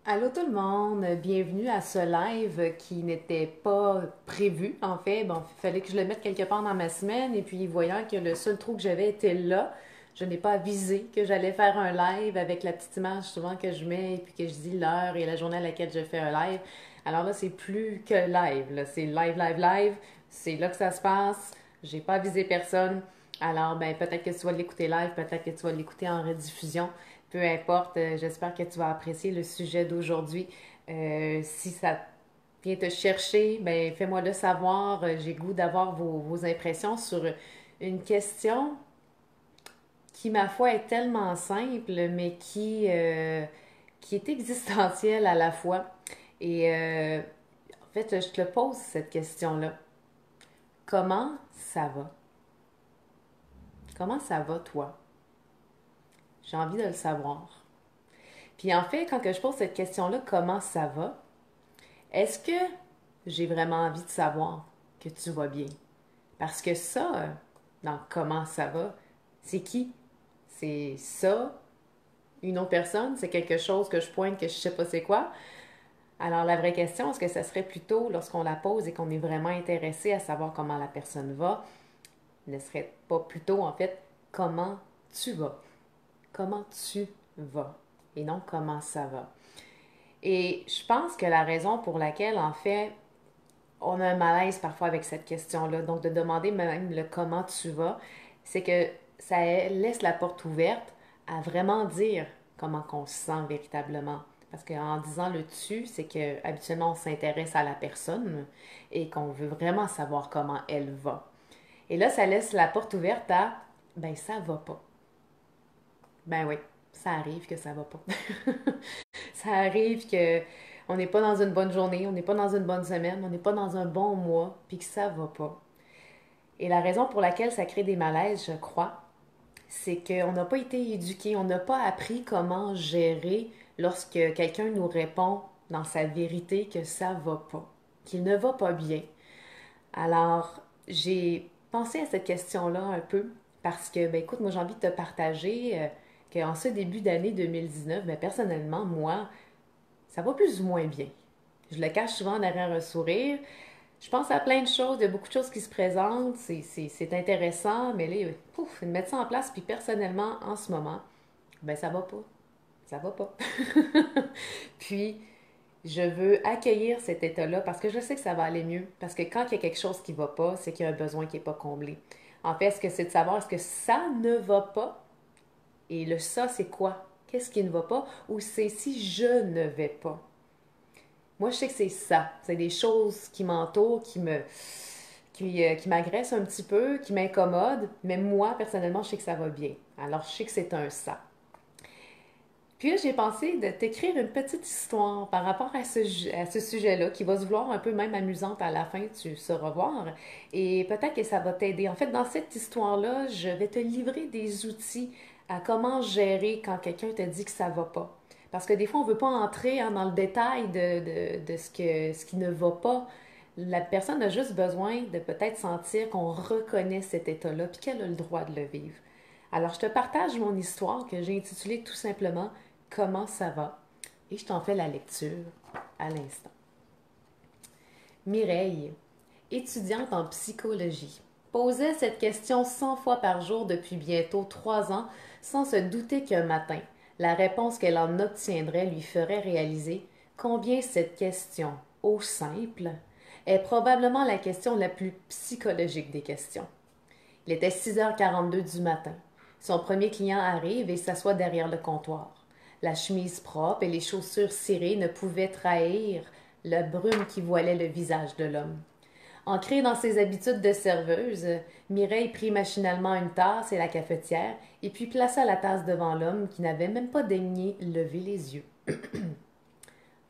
Allô tout le monde, bienvenue à ce live qui n'était pas prévu en fait. Bon, il fallait que je le mette quelque part dans ma semaine et puis voyant que le seul trou que j'avais était là, je n'ai pas avisé que j'allais faire un live avec la petite image souvent que je mets et puis que je dis l'heure et la journée à laquelle je fais un live. Alors là, c'est plus que live, là, c'est live, live, live. C'est là que ça se passe. J'ai pas avisé personne. Alors, ben, peut-être que tu vas l'écouter live, peut-être que tu vas l'écouter en rediffusion. Peu importe, j'espère que tu vas apprécier le sujet d'aujourd'hui. Si ça vient te chercher, ben fais-moi le savoir. J'ai goût d'avoir vos impressions sur une question qui, ma foi, est tellement simple, mais qui est existentielle à la fois. Et en fait, je te pose cette question-là. Comment ça va? Comment ça va, toi? J'ai envie de le savoir. Puis en fait, quand que je pose cette question-là, comment ça va? Est-ce que j'ai vraiment envie de savoir que tu vas bien? Parce que ça, dans comment ça va, c'est qui? C'est ça, une autre personne, c'est quelque chose que je pointe que je sais pas c'est quoi. Alors la vraie question, est-ce que ça serait plutôt lorsqu'on la pose et qu'on est vraiment intéressé à savoir comment la personne va, ne serait pas plutôt en fait comment tu vas? Comment tu vas? Et non comment ça va. Et je pense que la raison pour laquelle en fait on a un malaise parfois avec cette question-là. Donc, de demander même le comment tu vas, c'est que ça laisse la porte ouverte à vraiment dire comment qu'on se sent véritablement. Parce qu'en disant le tu, c'est que habituellement on s'intéresse à la personne et qu'on veut vraiment savoir comment elle va. Et là, ça laisse la porte ouverte à ben ça va pas. Ben oui, ça arrive que ça va pas. Ça arrive que on n'est pas dans une bonne journée, on n'est pas dans une bonne semaine, on n'est pas dans un bon mois, puis que ça va pas. Et la raison pour laquelle ça crée des malaises, je crois, c'est qu'on n'a pas été éduqué, on n'a pas appris comment gérer lorsque quelqu'un nous répond dans sa vérité que ça va pas, qu'il ne va pas bien. Alors, j'ai pensé à cette question-là un peu parce que, ben écoute, moi j'ai envie de te partager qu'en ce début d'année 2019, ben personnellement, moi, ça va plus ou moins bien. Je le cache souvent derrière un sourire. Je pense à plein de choses, il y a beaucoup de choses qui se présentent, c'est intéressant, mais là, pouf, faut mettre ça en place. Puis personnellement, en ce moment, ben ça va pas. Ça va pas. Puis, je veux accueillir cet état-là parce que je sais que ça va aller mieux. Parce que quand il y a quelque chose qui va pas, c'est qu'il y a un besoin qui n'est pas comblé. En fait, est-ce que c'est de savoir est-ce que ça ne va pas? Et le ça, c'est quoi? Qu'est-ce qui ne va pas? Ou c'est si je ne vais pas? Moi, je sais que c'est ça. C'est des choses qui m'entourent, qui m'agressent un petit peu, qui m'incommodent, mais moi, personnellement, je sais que ça va bien. Alors, je sais que c'est un ça. Puis là, j'ai pensé de t'écrire une petite histoire par rapport à ce sujet-là, qui va se vouloir un peu même amusante à la fin, tu sauras voir. Et peut-être que ça va t'aider. En fait, dans cette histoire-là, je vais te livrer des outils à comment gérer quand quelqu'un te dit que ça va pas. Parce que des fois, on ne veut pas entrer dans le détail de ce qui ne va pas. La personne a juste besoin de peut-être sentir qu'on reconnaît cet état-là, puis qu'elle a le droit de le vivre. Alors, je te partage mon histoire que j'ai intitulée tout simplement Comment ça va? Et je t'en fais la lecture à l'instant. Mireille, étudiante en psychologie, posait cette question 100 fois par jour depuis bientôt 3 ans sans se douter qu'un matin, la réponse qu'elle en obtiendrait lui ferait réaliser combien cette question, ô simple, est probablement la question la plus psychologique des questions. Il était 6h42 du matin. Son premier client arrive et s'assoit derrière le comptoir. La chemise propre et les chaussures cirées ne pouvaient trahir la brume qui voilait le visage de l'homme. Ancrée dans ses habitudes de serveuse, Mireille prit machinalement une tasse et la cafetière, et puis plaça la tasse devant l'homme qui n'avait même pas daigné lever les yeux.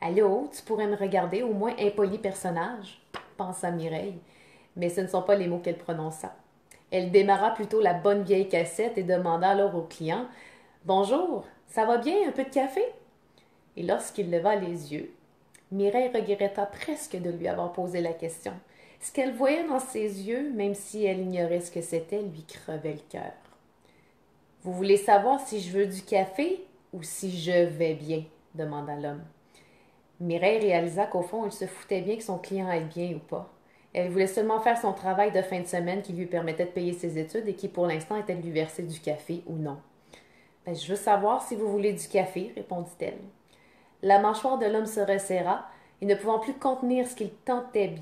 Allô, tu pourrais me regarder, au moins impoli personnage, pensa Mireille, mais ce ne sont pas les mots qu'elle prononça. Elle démarra plutôt la bonne vieille cassette et demanda alors au client Bonjour, ça va bien, un peu de café? Et lorsqu'il leva les yeux, Mireille regretta presque de lui avoir posé la question. Ce qu'elle voyait dans ses yeux, même si elle ignorait ce que c'était, lui crevait le cœur. Vous voulez savoir si je veux du café ou si je vais bien? Demanda l'homme. Mireille réalisa qu'au fond, il se foutait bien que son client aille bien ou pas. Elle voulait seulement faire son travail de fin de semaine qui lui permettait de payer ses études et qui pour l'instant était de lui verser du café ou non. Ben, je veux savoir si vous voulez du café, répondit-elle. La mâchoire de l'homme se resserra, et ne pouvant plus contenir ce qu'il tentait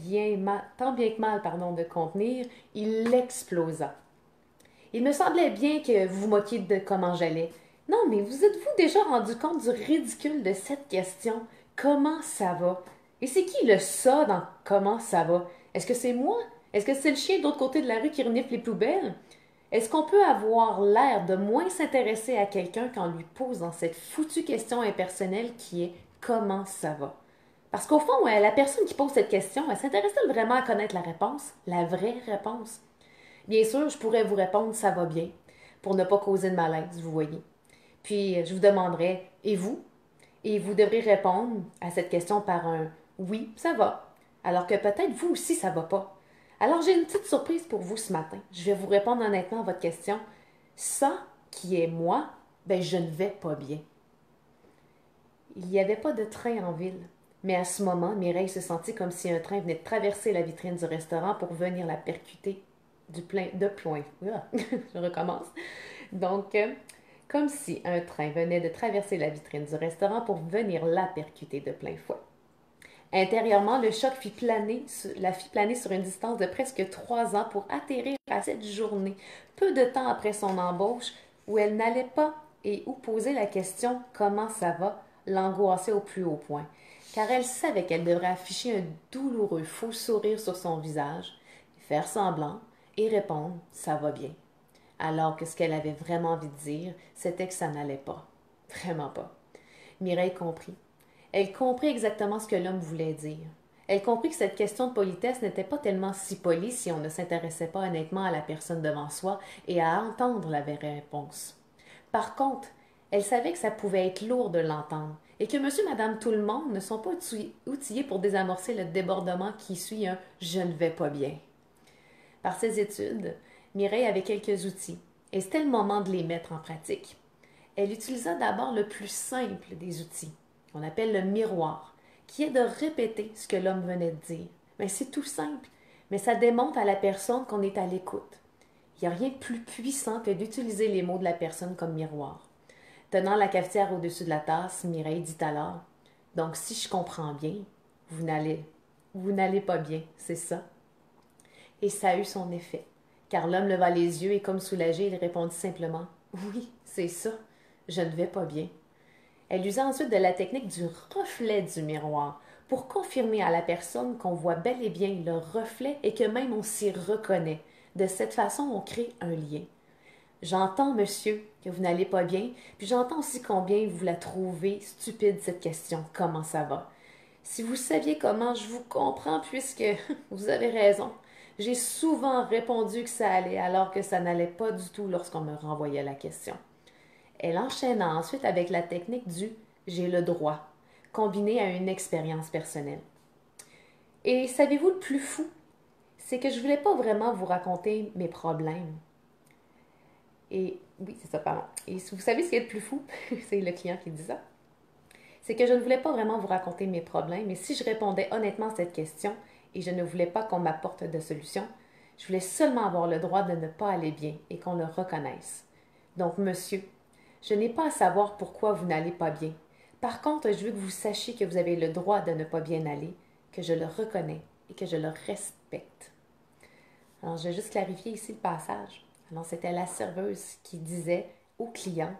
tant bien que mal de contenir, il explosa. Il me semblait bien que vous vous moquiez de comment j'allais. Non, mais vous êtes-vous déjà rendu compte du ridicule de cette question? Comment ça va? Et c'est qui le ça dans comment ça va? Est-ce que c'est moi? Est-ce que c'est le chien de l'autre côté de la rue qui renifle les poubelles? Est-ce qu'on peut avoir l'air de moins s'intéresser à quelqu'un quand on lui pose dans cette foutue question impersonnelle qui est comment ça va? Parce qu'au fond, la personne qui pose cette question, elle s'intéresse-t-elle vraiment à connaître la réponse? La vraie réponse? Bien sûr, je pourrais vous répondre ça va bien, pour ne pas causer de malaise, vous voyez. Puis je vous demanderais et vous? Et vous devrez répondre à cette question par un oui, ça va. Alors que peut-être vous aussi ça va pas. Alors j'ai une petite surprise pour vous ce matin. Je vais vous répondre honnêtement à votre question. Ça qui est moi, ben je ne vais pas bien. Il n'y avait pas de train en ville. Mais à ce moment, Mireille se sentit comme si un train venait de traverser la vitrine du restaurant pour venir la percuter de plein. Je recommence. Donc, comme si un train venait de traverser la vitrine du restaurant pour venir la percuter de plein fouet. Intérieurement, le choc la fit planer sur une distance de presque 3 ans pour atterrir à cette journée, peu de temps après son embauche, où elle n'allait pas et où poser la question comment ça va l'angoissait au plus haut point, car elle savait qu'elle devrait afficher un douloureux faux sourire sur son visage, faire semblant et répondre ça va bien. Alors que ce qu'elle avait vraiment envie de dire, c'était que ça n'allait pas. Vraiment pas. Mireille comprit. Elle comprit exactement ce que l'homme voulait dire. Elle comprit que cette question de politesse n'était pas tellement si polie si on ne s'intéressait pas honnêtement à la personne devant soi et à entendre la vraie réponse. Par contre, elle savait que ça pouvait être lourd de l'entendre et que monsieur, madame, tout le monde ne sont pas outillés pour désamorcer le débordement qui suit un je ne vais pas bien. Par ses études, Mireille avait quelques outils et c'était le moment de les mettre en pratique. Elle utilisa d'abord le plus simple des outils, qu'on appelle le miroir, qui est de répéter ce que l'homme venait de dire. Mais c'est tout simple, mais ça démontre à la personne qu'on est à l'écoute. Il n'y a rien de plus puissant que d'utiliser les mots de la personne comme miroir. Tenant la cafetière au-dessus de la tasse, Mireille dit alors donc, si je comprends bien, vous n'allez pas bien, c'est ça? Et ça a eu son effet, car l'homme leva les yeux et, comme soulagé, il répondit simplement oui, c'est ça, je ne vais pas bien. Elle usa ensuite de la technique du reflet du miroir pour confirmer à la personne qu'on voit bel et bien le reflet et que même on s'y reconnaît. De cette façon, on crée un lien. J'entends, monsieur, que vous n'allez pas bien, puis j'entends aussi combien vous la trouvez stupide, cette question. Comment ça va? Si vous saviez comment je vous comprends, puisque vous avez raison. J'ai souvent répondu que ça allait, alors que ça n'allait pas du tout lorsqu'on me renvoyait la question. Elle enchaîna ensuite avec la technique du j'ai le droit, combinée à une expérience personnelle. Et savez-vous le plus fou? C'est que je voulais pas vraiment vous raconter mes problèmes. Et oui, c'est ça, pardon. Et vous savez ce qui est le plus fou? C'est le client qui dit ça. C'est que je ne voulais pas vraiment vous raconter mes problèmes, mais si je répondais honnêtement à cette question et je ne voulais pas qu'on m'apporte de solution, je voulais seulement avoir le droit de ne pas aller bien et qu'on le reconnaisse. Donc, monsieur, je n'ai pas à savoir pourquoi vous n'allez pas bien. Par contre, je veux que vous sachiez que vous avez le droit de ne pas bien aller, que je le reconnais et que je le respecte. Alors, je vais juste clarifier ici le passage. Alors, c'était la serveuse qui disait au client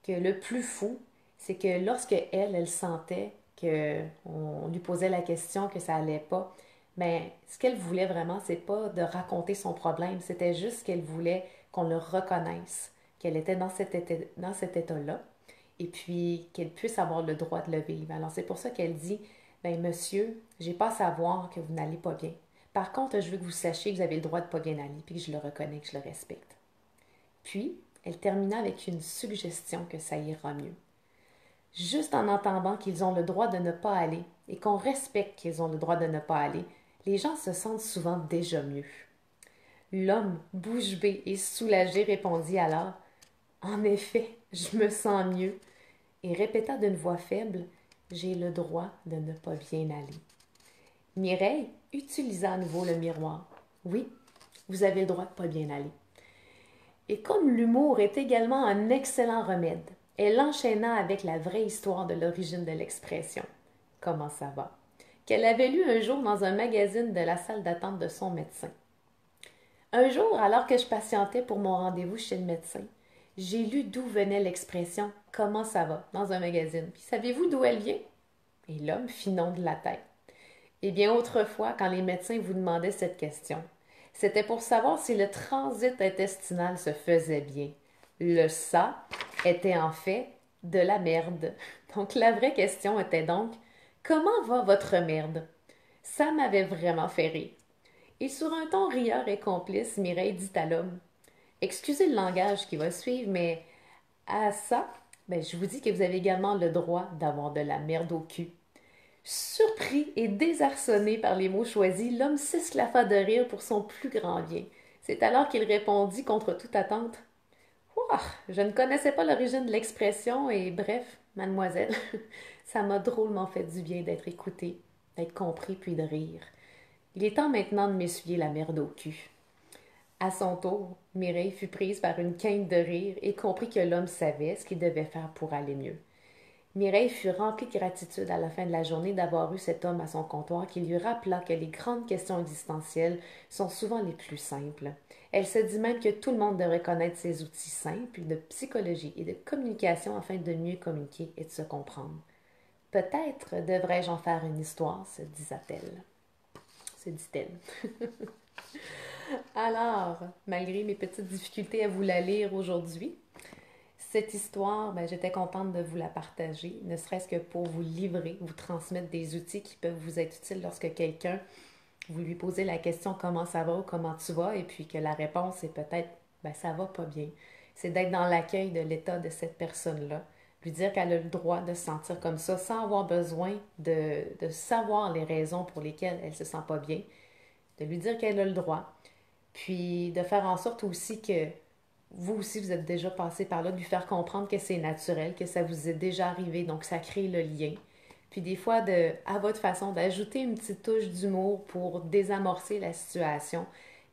que le plus fou, c'est que lorsque elle sentait qu'on lui posait la question que ça allait pas, mais ce qu'elle voulait vraiment, c'est pas de raconter son problème, c'était juste qu'elle voulait qu'on le reconnaisse, qu'elle était dans cet état-là, et puis qu'elle puisse avoir le droit de le vivre. Alors c'est pour ça qu'elle dit, ben monsieur, j'ai pas à savoir que vous n'allez pas bien. Par contre, je veux que vous sachiez que vous avez le droit de pas bien aller, puis que je le reconnais, que je le respecte. Puis, elle termina avec une suggestion que ça ira mieux. Juste en entendant qu'ils ont le droit de ne pas aller et qu'on respecte qu'ils ont le droit de ne pas aller, les gens se sentent souvent déjà mieux. L'homme, bouche bée et soulagé, répondit alors en effet, je me sens mieux, et répéta d'une voix faible j'ai le droit de ne pas bien aller. Mireille utilisa à nouveau le miroir. Oui, vous avez le droit de ne pas bien aller. Et comme l'humour est également un excellent remède, elle enchaîna avec la vraie histoire de l'origine de l'expression. Comment ça va? Qu'elle avait lu un jour dans un magazine de la salle d'attente de son médecin. Un jour, alors que je patientais pour mon rendez-vous chez le médecin, j'ai lu d'où venait l'expression comment ça va dans un magazine. Puis savez-vous d'où elle vient? Et l'homme fit non de la tête. Eh bien, autrefois, quand les médecins vous demandaient cette question, c'était pour savoir si le transit intestinal se faisait bien. Le ça était en fait de la merde. Donc, la vraie question était donc, comment va votre merde? Ça m'avait vraiment fait rire. Et sur un ton rieur et complice, Mireille dit à l'homme, excusez le langage qui va suivre, mais à ça, je vous dis que vous avez également le droit d'avoir de la merde au cul. Surpris et désarçonné par les mots choisis, l'homme s'esclaffa de rire pour son plus grand bien. C'est alors qu'il répondit contre toute attente. Ouah, je ne connaissais pas l'origine de l'expression et bref, mademoiselle, ça m'a drôlement fait du bien d'être écouté, d'être compris puis de rire. Il est temps maintenant de m'essuyer la merde au cul. À son tour, Mireille fut prise par une quinte de rire et comprit que l'homme savait ce qu'il devait faire pour aller mieux. Mireille fut remplie de gratitude à la fin de la journée d'avoir eu cet homme à son comptoir qui lui rappela que les grandes questions existentielles sont souvent les plus simples. Elle se dit même que tout le monde devrait connaître ces outils simples de psychologie et de communication afin de mieux communiquer et de se comprendre. Peut-être devrais-je en faire une histoire, se disait-elle. Se dit-elle. Alors, malgré mes petites difficultés à vous la lire aujourd'hui, cette histoire, j'étais contente de vous la partager, ne serait-ce que pour vous livrer, vous transmettre des outils qui peuvent vous être utiles lorsque quelqu'un, vous lui posez la question comment ça va ou comment tu vas, et puis que la réponse est peut-être ça va pas bien. C'est d'être dans l'accueil de l'état de cette personne-là, lui dire qu'elle a le droit de se sentir comme ça sans avoir besoin de savoir les raisons pour lesquelles elle se sent pas bien, de lui dire qu'elle a le droit, puis de faire en sorte aussi que vous aussi, vous êtes déjà passé par là, de lui faire comprendre que c'est naturel, que ça vous est déjà arrivé, donc ça crée le lien. Puis des fois, à votre façon, d'ajouter une petite touche d'humour pour désamorcer la situation,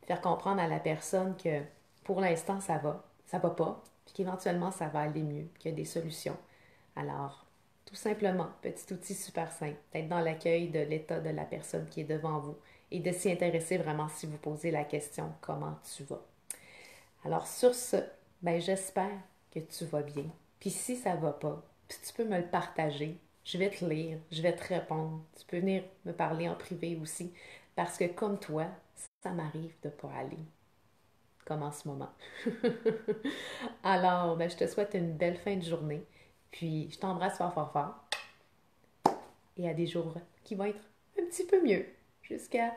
faire comprendre à la personne que pour l'instant, ça va pas, puis qu'éventuellement, ça va aller mieux, qu'il y a des solutions. Alors, tout simplement, petit outil super simple, d'être dans l'accueil de l'état de la personne qui est devant vous et de s'y intéresser vraiment si vous posez la question comment tu vas. Alors sur ce, j'espère que tu vas bien. Puis si ça va pas, puis tu peux me le partager, je vais te lire, je vais te répondre. Tu peux venir me parler en privé aussi, parce que comme toi, ça m'arrive de pas aller, comme en ce moment. Alors, je te souhaite une belle fin de journée, puis je t'embrasse fort fort fort, et à des jours qui vont être un petit peu mieux, jusqu'à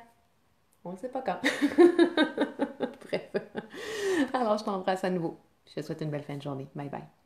on ne sait pas quand. Bref. Alors, je t'embrasse à nouveau. Je te souhaite une belle fin de journée. Bye bye.